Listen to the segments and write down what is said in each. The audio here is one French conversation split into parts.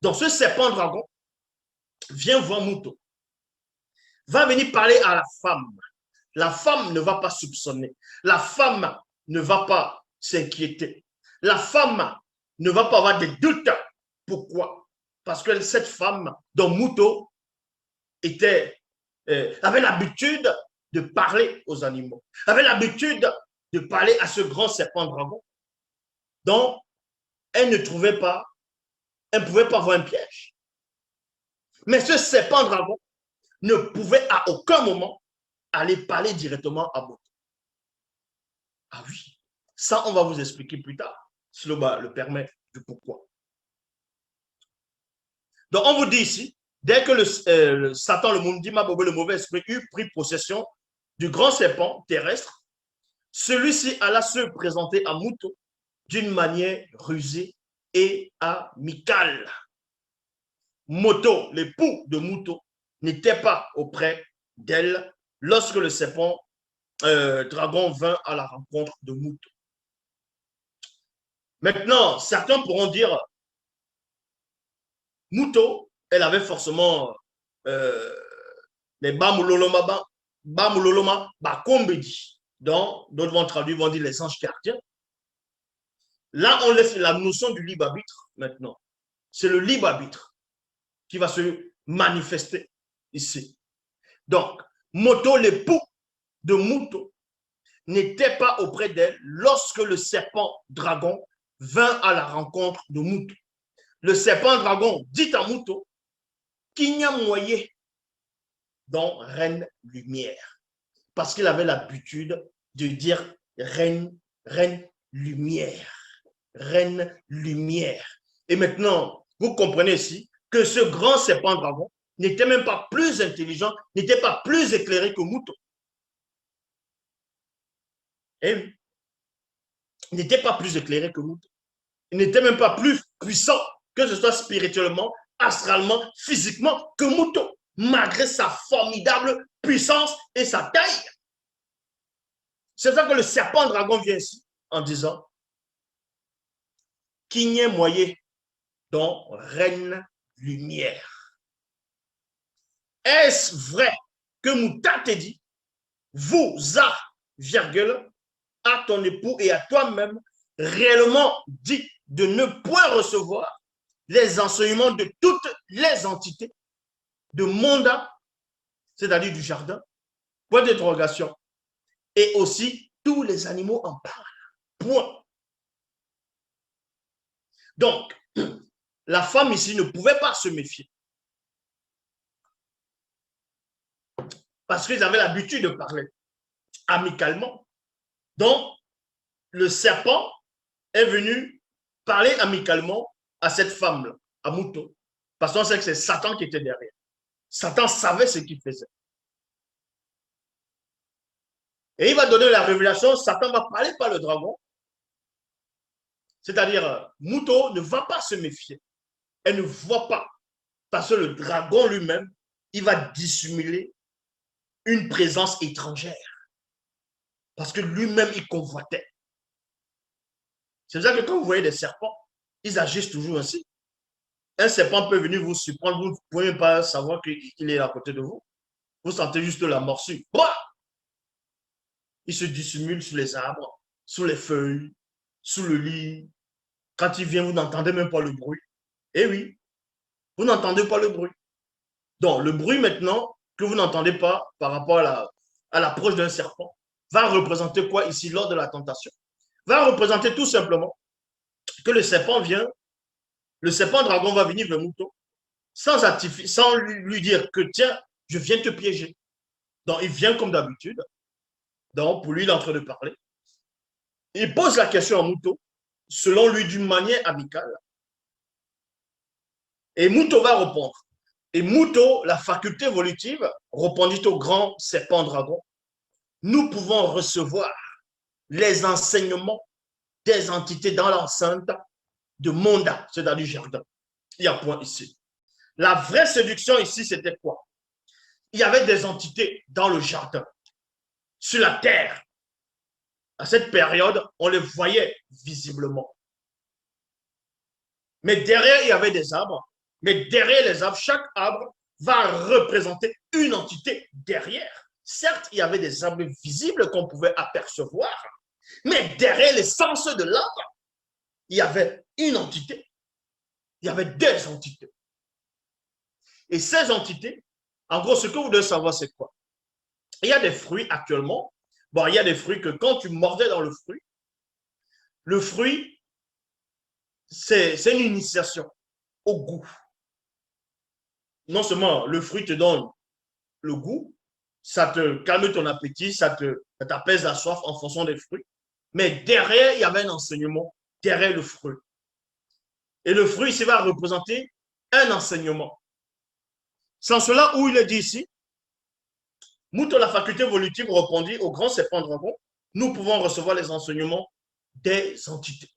Donc, ce serpent dragon vient voir Mouton, va venir parler à la femme. La femme ne va pas soupçonner. La femme ne va pas s'inquiéter. La femme ne va pas avoir des doutes. Pourquoi? Parce que cette femme, dont Mouton avait l'habitude de parler aux animaux, avait l'habitude de parler à ce grand serpent dragon. Donc, elle ne pouvait pas voir un piège. Mais ce serpent dragon ne pouvait à aucun moment aller parler directement à Mouton. Ah oui, ça on va vous expliquer plus tard, si le permet, du pourquoi. Donc on vous dit ici, dès que le Satan, le Mundima Bobo, le mauvais esprit, eut pris possession du grand serpent terrestre, celui-ci alla se présenter à Mouton d'une manière rusée et amicale. Moto, l'époux de Mouton, n'était pas auprès d'elle lorsque le serpent dragon vint à la rencontre de Mouton. Maintenant, certains pourront dire, Mouton, elle avait forcément les Bamuloloma, Bakombedi. Donc, d'autres vont traduire, vont dire les anges gardiens. Là, on laisse la notion du libre arbitre maintenant. C'est le libre arbitre qui va se manifester ici. Donc, Moto, l'époux de Mouton, n'était pas auprès d'elle lorsque le serpent dragon vint à la rencontre de Mouton. Le serpent dragon dit à Mouton qu'il n'y a moyen dans Reine Lumière. Parce qu'il avait l'habitude de dire Reine Lumière. Reine Lumière. Et maintenant, vous comprenez ici que ce grand serpent dragon n'était même pas plus intelligent, n'était pas plus éclairé que Mouton. Et il n'était pas plus éclairé que Mouton. Il n'était même pas plus puissant, que ce soit spirituellement, astralement, physiquement, que Mouton, malgré sa formidable puissance et sa taille. C'est ça que le serpent dragon vient ici en disant qu'il n'y ait moyen dans Reine Lumière. Est-ce vrai que Mouta te dit, vous a, virgule, à ton époux et à toi-même, réellement dit de ne point recevoir les enseignements de toutes les entités de Monda, c'est-à-dire du jardin, point d'interrogation, et aussi tous les animaux en parlent, point. Donc, la femme ici ne pouvait pas se méfier. Parce qu'ils avaient l'habitude de parler amicalement. Donc, le serpent est venu parler amicalement à cette femme-là, à Mouton. Parce qu'on sait que c'est Satan qui était derrière. Satan savait ce qu'il faisait. Et il va donner la révélation, Satan va parler par le dragon. C'est-à-dire, Mouton ne va pas se méfier. Elle ne voit pas. Parce que le dragon lui-même, il va dissimuler une présence étrangère. Parce que lui-même, il convoitait. C'est ça que quand vous voyez des serpents, ils agissent toujours ainsi. Un serpent peut venir vous surprendre, vous ne pouvez pas savoir qu'il est à côté de vous. Vous sentez juste la morsure. Il se dissimule sous les arbres, sous les feuilles, sous le lit. Quand il vient, vous n'entendez même pas le bruit. Eh oui, vous n'entendez pas le bruit. Donc, le bruit maintenant que vous n'entendez pas par rapport à l'approche d'un serpent va représenter quoi ici lors de la tentation? Va représenter tout simplement que le serpent dragon va venir vers Mouton sans lui dire que tiens, je viens te piéger. Donc, il vient comme d'habitude. Donc, pour lui, il est en train de parler. Il pose la question à Mouton, selon lui, d'une manière amicale. Et Mouton va répondre. Et Mouton, la faculté évolutive, répondit au grand serpent dragon. Nous pouvons recevoir les enseignements des entités dans l'enceinte de Monda, c'est-à-dire du jardin. Il y a point ici. La vraie séduction ici, c'était quoi? Il y avait des entités dans le jardin, sur la terre. À cette période, on les voyait visiblement. Mais derrière, il y avait des arbres. Mais derrière les arbres, chaque arbre va représenter une entité derrière. Certes, il y avait des arbres visibles qu'on pouvait apercevoir, mais derrière l'essence de l'arbre, il y avait une entité. Il y avait des entités. Et ces entités, en gros, ce que vous devez savoir, c'est quoi? Il y a des fruits actuellement. Bon, il y a des fruits que quand tu mordais dans le fruit, c'est une initiation au goût. Non seulement le fruit te donne le goût, ça te calme ton appétit, ça t'apaise la soif en fonction des fruits. Mais derrière, il y avait un enseignement, derrière le fruit. Et le fruit, ça va représenter un enseignement. Sans cela, où il est dit ici, Mouton, la faculté volitive répondit au grand serpent dragon, nous pouvons recevoir les enseignements des entités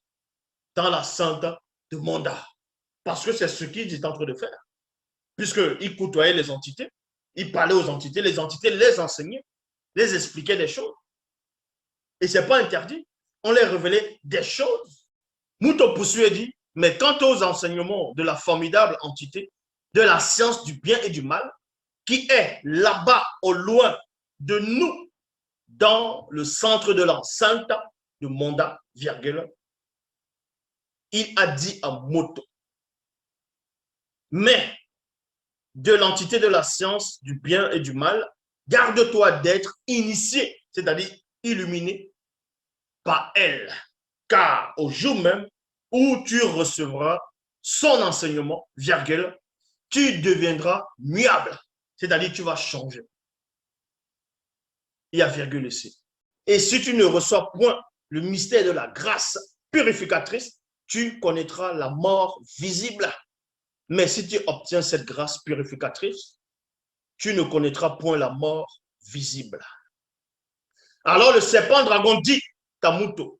dans la sainte de mandat. Parce que c'est ce qu'il est en train de faire. Puisqu'il côtoyait les entités, il parlait aux entités les enseignaient, les expliquaient des choses. Et ce n'est pas interdit. On les révélait des choses. Mouton poursuit et dit, mais quant aux enseignements de la formidable entité, de la science du bien et du mal, qui est là-bas au loin de nous, dans le centre de l'enceinte de mandat, virgule, il a dit à Moto, mais de l'entité de la science du bien et du mal, garde-toi d'être initié, c'est-à-dire illuminé par elle, car au jour même où tu recevras son enseignement, virgule, tu deviendras muable, c'est-à-dire tu vas changer. Il y a virgule ici. Et si tu ne reçois point le mystère de la grâce purificatrice, tu connaîtras la mort visible. Mais si tu obtiens cette grâce purificatrice, tu ne connaîtras point la mort visible. Alors le serpent dragon dit à Mouton,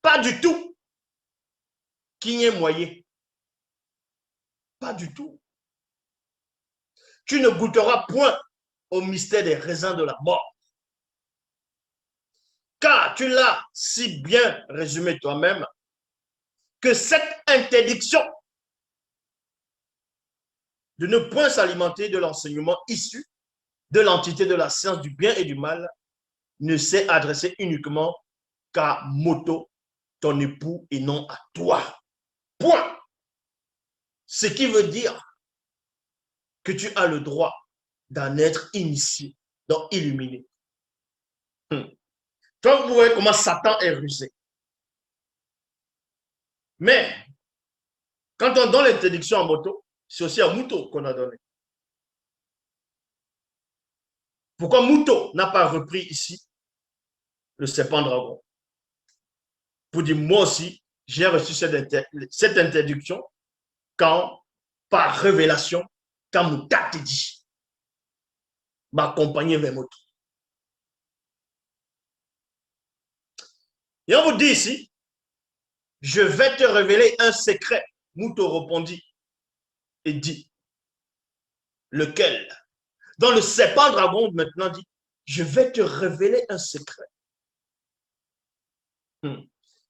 pas du tout qu'il n'y ait moyen. Pas du tout. Tu ne goûteras point au mystère des raisins de la mort. Car tu l'as si bien résumé toi-même que cette interdiction de ne point s'alimenter de l'enseignement issu de l'entité de la science du bien et du mal ne s'est adressée uniquement qu'à Moto, ton époux, et non à toi. Point. Ce qui veut dire que tu as le droit d'en être initié, donc illuminé. Donc, vous voyez comment Satan est rusé. Mais, quand on donne l'interdiction à Moto, c'est aussi à Mouton qu'on a donné. Pourquoi Mouton n'a pas repris ici le serpent dragon? Pour dire, moi aussi, j'ai reçu cette interdiction quand, par révélation, quand Mouta te dit, m'accompagner vers Moto. Et on vous dit ici, je vais te révéler un secret. Mouton répondit et dit, lequel? Dans le serpent dragon maintenant dit, je vais te révéler un secret.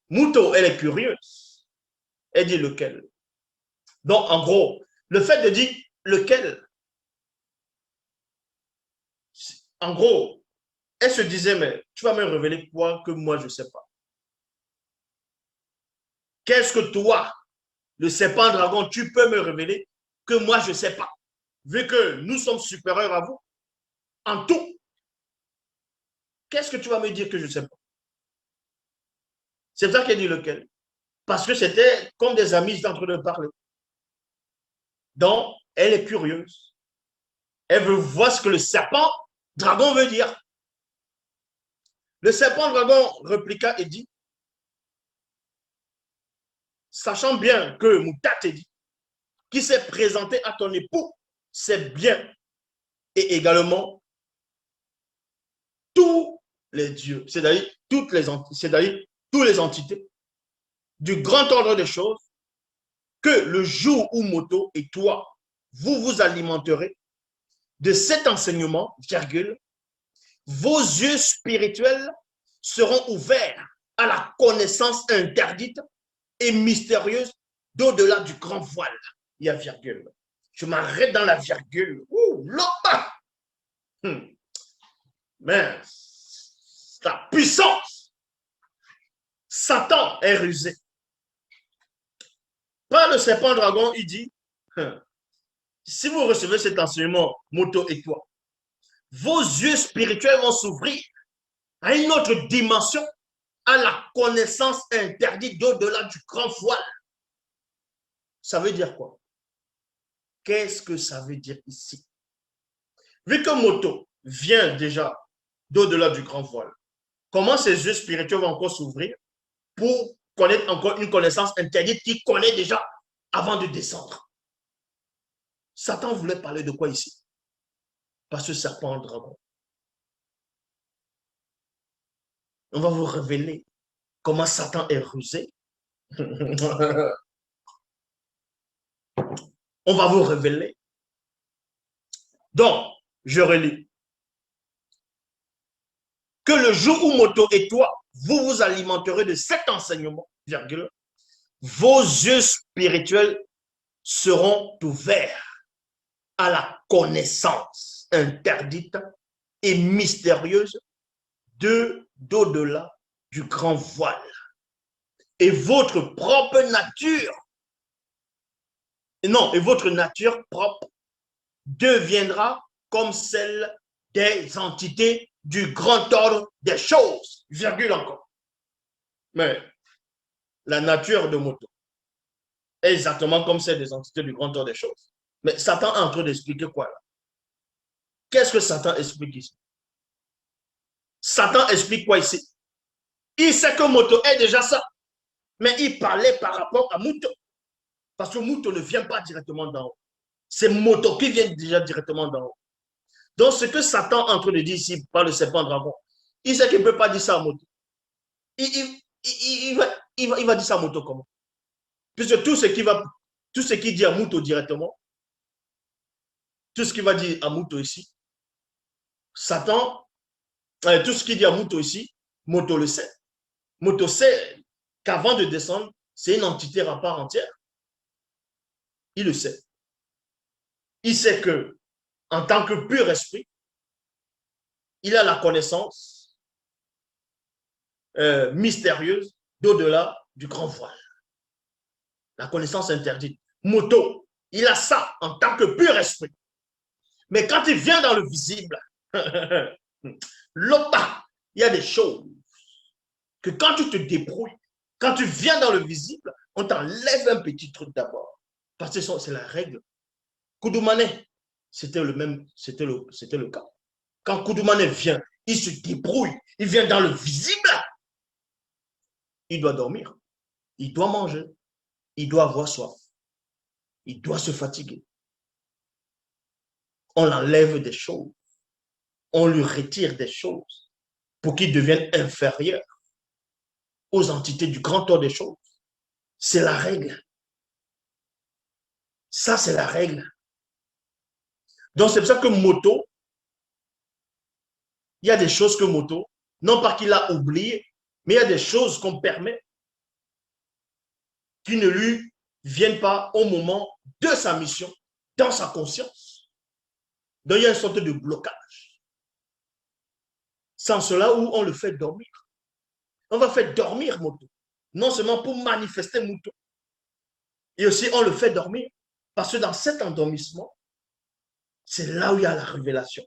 Mouton, elle est curieuse. Elle dit lequel? Donc, en gros, le fait de dire lequel, en gros, elle se disait, mais tu vas me révéler quoi que moi, je ne sais pas. Qu'est-ce que toi, le serpent dragon, tu peux me révéler que moi, je ne sais pas? Vu que nous sommes supérieurs à vous, en tout, qu'est-ce que tu vas me dire que je ne sais pas? C'est ça qu'elle dit lequel. Parce que c'était comme des amis en train de parler. Donc, elle est curieuse. Elle veut voir ce que le serpent dragon veut dire. Le serpent dragon répliqua et dit, sachant bien que Mouta te dit, qui s'est présenté à ton époux, c'est bien. Et également, tous les dieux, c'est-à-dire tous les entités du grand ordre des choses, que le jour où Moto et toi, vous vous alimenterez de cet enseignement, virgule, vos yeux spirituels seront ouverts à la connaissance interdite et mystérieuse d'au-delà du grand voile. Il y a virgule. Je m'arrête dans la virgule. Ouh, là-bas. Mais la puissance. Satan est rusé. Par le serpent dragon, il dit, si vous recevez cet enseignement, moto et toi, vos yeux spirituels vont s'ouvrir à une autre dimension, à la connaissance interdite d'au-delà du grand voile. Ça veut dire quoi? Qu'est-ce que ça veut dire ici? Vu que moto vient déjà d'au-delà du grand voile, comment ses yeux spirituels vont encore s'ouvrir pour connaître encore une connaissance interdite qu'il connaît déjà avant de descendre? Satan voulait parler de quoi ici? Par ce serpent dragon. On va vous révéler comment Satan est rusé. On va vous révéler. Donc, je relis. Que le jour où Moto et toi, vous vous alimenterez de cet enseignement, virgule, vos yeux spirituels seront ouverts à la connaissance interdite et mystérieuse d'au-delà du grand voile. Et votre propre nature, non, et votre nature propre deviendra comme celle des entités du grand ordre des choses, virgule encore. Mais la nature de Moto est exactement comme celle des entités du grand ordre des choses. Mais Satan est en train d'expliquer quoi là? Qu'est-ce que Satan explique ici? Satan explique quoi ici? Il sait que Moto est déjà ça, mais il parlait par rapport à Moto. Parce que Moto ne vient pas directement d'en haut. C'est Moto qui vient déjà directement d'en haut. Donc, ce que Satan est en train de dire ici par le serpent dragon, il sait qu'il ne peut pas dire ça à Moto. Il va dire ça à Moto comment? Puisque tout ce qu'il dit à Moto directement, tout ce qu'il va dire à Moto ici, Satan, tout ce qu'il dit à Moto ici, Moto le sait. Moto sait qu'avant de descendre, c'est une entité à part entière. Il le sait. Il sait que, en tant que pur esprit, il a la connaissance mystérieuse d'au-delà du grand voile. La connaissance interdite. Moto, il a ça en tant que pur esprit. Mais quand il vient dans le visible, l'opa, il y a des choses que quand tu te débrouilles, quand tu viens dans le visible, on t'enlève un petit truc d'abord. Parce que c'est la règle. Koudoumane, c'était le cas. Quand Koudoumane vient, il se débrouille, il vient dans le visible, il doit dormir, il doit manger, il doit avoir soif, il doit se fatiguer. On l'enlève des choses, on lui retire des choses pour qu'il devienne inférieur aux entités du grand ordre des choses. C'est la règle. Ça, c'est la règle. Donc, c'est pour ça que Moto, il y a des choses que Moto, non pas qu'il a oublié, mais il y a des choses qu'on permet qui ne lui viennent pas au moment de sa mission, dans sa conscience. Donc, il y a une sorte de blocage. Sans cela, où on le fait dormir. On va faire dormir Moto. Non seulement pour manifester Moto, et aussi on le fait dormir. Parce que dans cet endormissement, c'est là où il y a la révélation.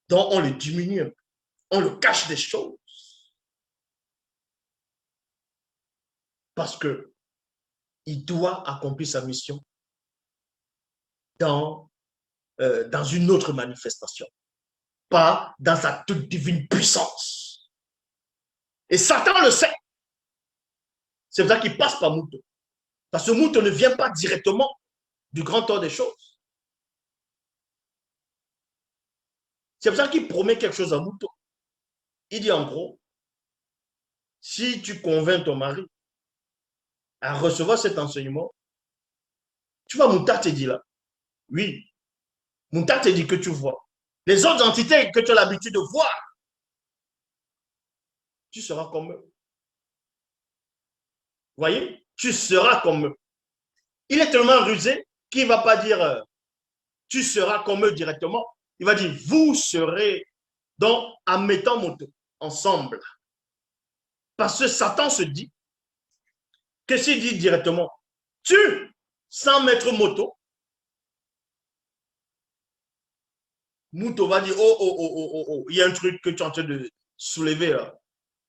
Donc, on le diminue un peu. On le cache des choses. Parce que il doit accomplir sa mission dans une autre manifestation. Pas dans sa toute divine puissance. Et Satan le sait. C'est pour ça qu'il passe par Moto. Parce que Moto ne vient pas directement du grand ordre des choses. C'est pour ça qu'il promet quelque chose à Moto. Il dit en gros, si tu convaincs ton mari à recevoir cet enseignement, tu vois, Mouta te dit là. Oui, Mouta te dit que tu vois. Les autres entités que tu as l'habitude de voir, tu seras comme eux. Vous voyez? Tu seras comme eux. Il est tellement rusé qu'il ne va pas dire tu seras comme eux directement. Il va dire vous serez donc en mettant moto ensemble. Parce que Satan se dit que s'il dit directement tu sans mettre moto, Mouto va dire oh, il y a un truc que tu es en train de soulever là.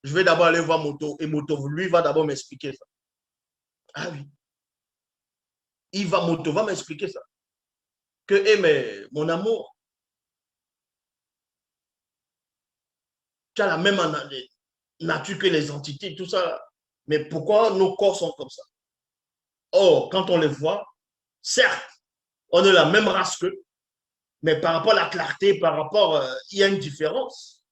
Je vais d'abord aller voir Moto et Moto, lui, va d'abord m'expliquer ça. Ah oui. Moto va m'expliquer ça. Que, mais mon amour, tu as la même nature que les entités, tout ça. Mais pourquoi nos corps sont comme ça? Or, quand on les voit, certes, on est la même race qu'eux, mais par rapport à la clarté, par rapport, il y a une différence.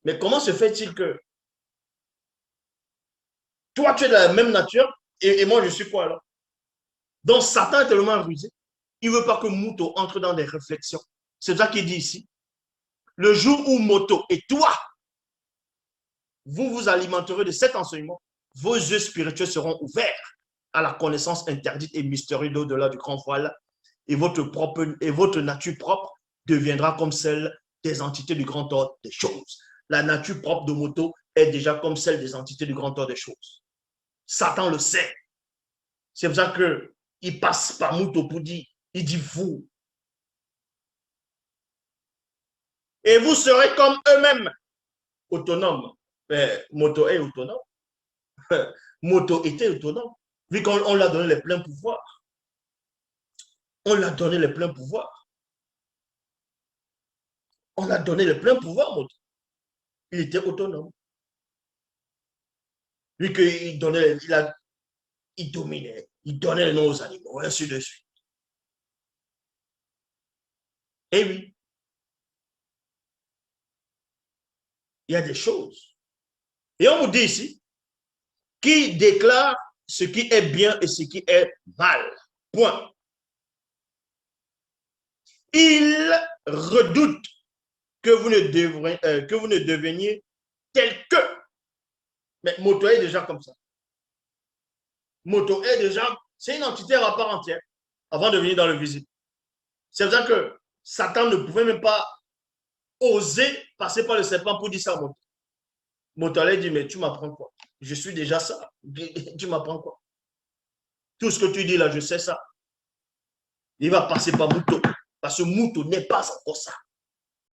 Mais comment se fait-il que toi, tu es de la même nature et moi, je suis quoi alors? Donc, Satan est tellement rusé, il ne veut pas que Mouto entre dans des réflexions. C'est ça qu'il dit ici. Le jour où Moto et toi, vous vous alimenterez de cet enseignement, vos yeux spirituels seront ouverts à la connaissance interdite et mystérieuse d'au-delà du grand voile, et votre nature propre deviendra comme celle des entités du grand ordre des choses. La nature propre de Moto est déjà comme celle des entités du grand ordre des choses. Satan le sait. C'est pour ça qu'il passe par Moto pour dire, il dit vous. Et vous serez comme eux-mêmes, autonomes. Mais Moto est autonome. Moto était autonome, vu qu'on l'a donné les pleins pouvoirs. On l'a donné les pleins pouvoirs. On a donné les pleins pouvoirs, Moto. Il était autonome. Vu qu'il donnait, il dominait, il donnait les noms aux animaux, ainsi de suite. Et oui, il y a des choses. Et on vous dit ici, qui déclare ce qui est bien et ce qui est mal. Point. Il redoute que vous ne deveniez tel que. Mais Moto est déjà comme ça. Moto est déjà, c'est une entité à part entière avant de venir dans le visible. C'est pour ça que Satan ne pouvait même pas oser passer par le serpent pour dire ça à Moto. Moto allait dire, mais tu m'apprends quoi? Je suis déjà ça. Tu m'apprends quoi? Tout ce que tu dis là, je sais ça. Il va passer par Moto. Parce que Moto n'est pas encore ça.